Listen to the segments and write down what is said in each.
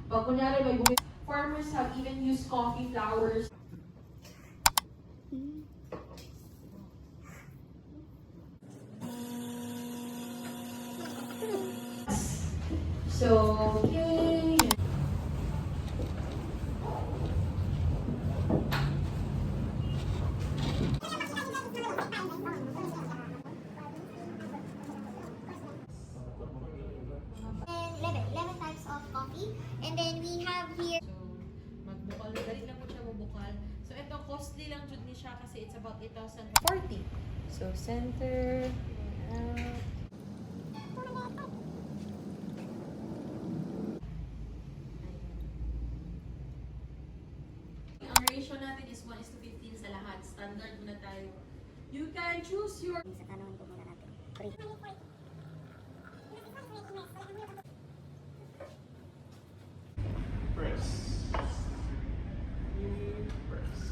Pag kunyari may bumi, farmers have even used coffee flowers. So, okay. And 11 types of coffee. And then we have here. So, magbukal. Dali lang po siya mabukal. So, ito, costly lang jud ni siya kasi it's about 8,040. So, center, out. Ang ratio natin is 1:15 sa lahat. Standard muna tayo. You can choose your... Sa tanong ko muna natin. Free. Press. Press.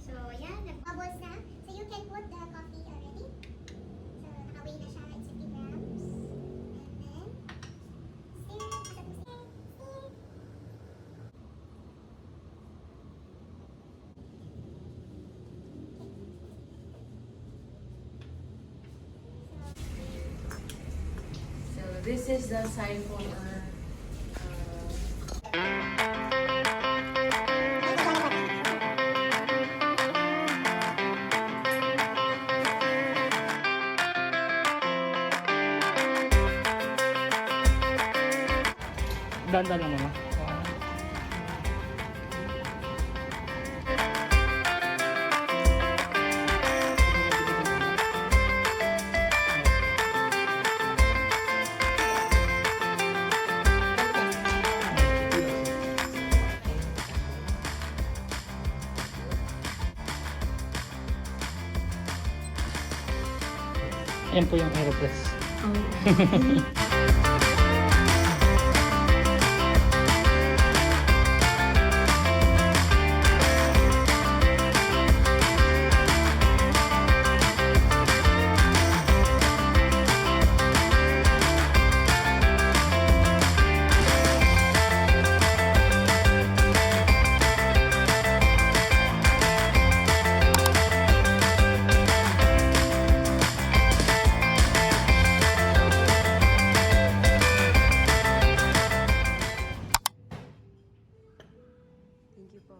So, ayan, nag-bubbles na. So, you can put the coffee already. So, naka-weigh na siya at 50 grams. And then, stir. So, this is the siphon or... Dandan lang mama. Yan po yung aeropress. Thank you po.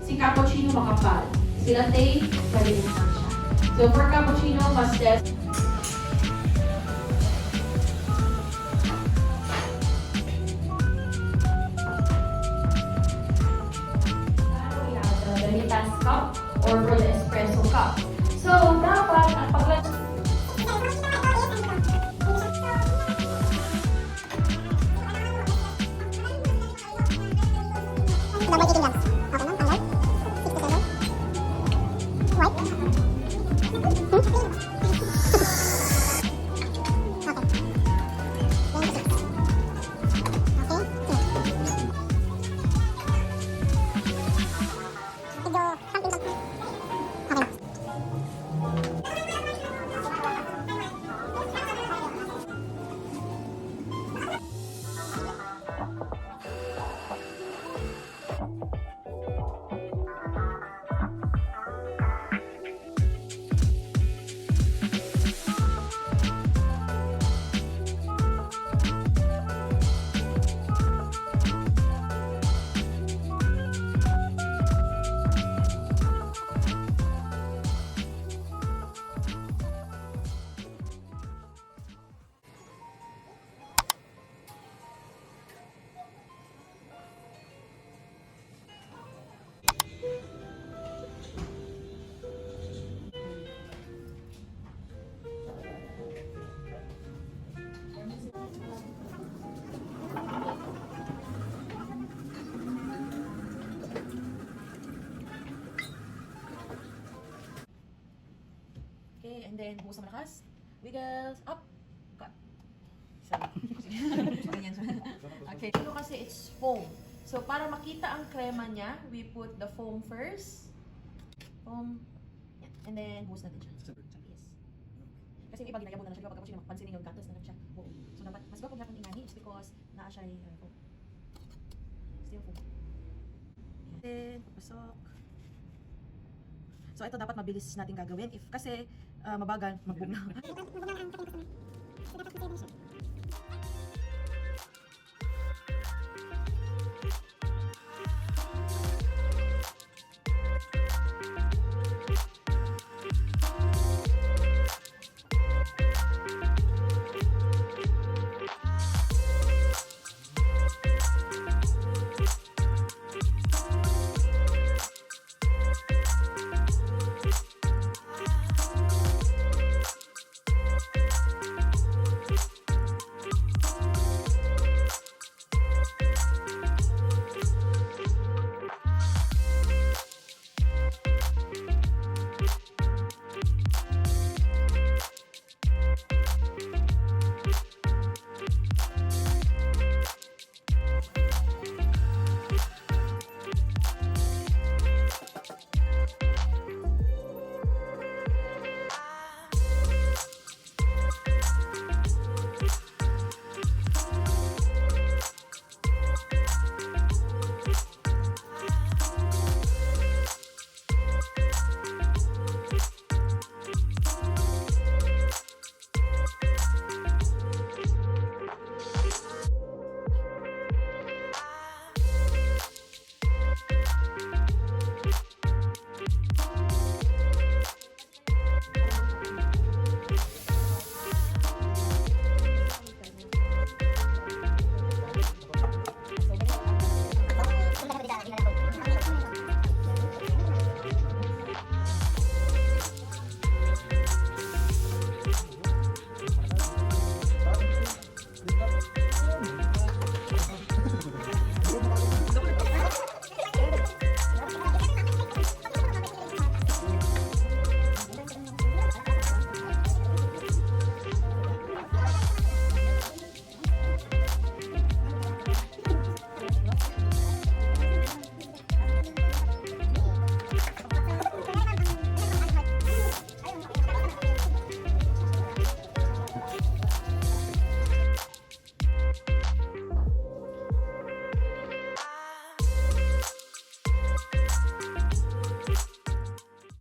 Si cappuccino makapal. Si latte, maliit lang siya. So for cappuccino, mas less. We have the Veritas cup or for the espresso cup. So dapat ang paglas... Double dipping gloves. Okay na, tanggal. 6 to 7. White. Okay. Medyo something lang. Okay. And then, buhos na malakas. Wiggles. Up. Cut. So, ganyan siya. Okay. Ito kasi it's foam. So, para makita ang krema niya, we put the foam first. Foam. Yan. And then, buhos natin siya. Yes. Kasi yung iba ginayabon na siya. Pagka po siya mapansinin yung gatos na siya. So, dapat, mas ba kung yapang ingani is because naa siya yung foam. Still foam. Then, pasok. So, ito dapat mabilis natin gagawin. If kasi mabagal, mag-boom na.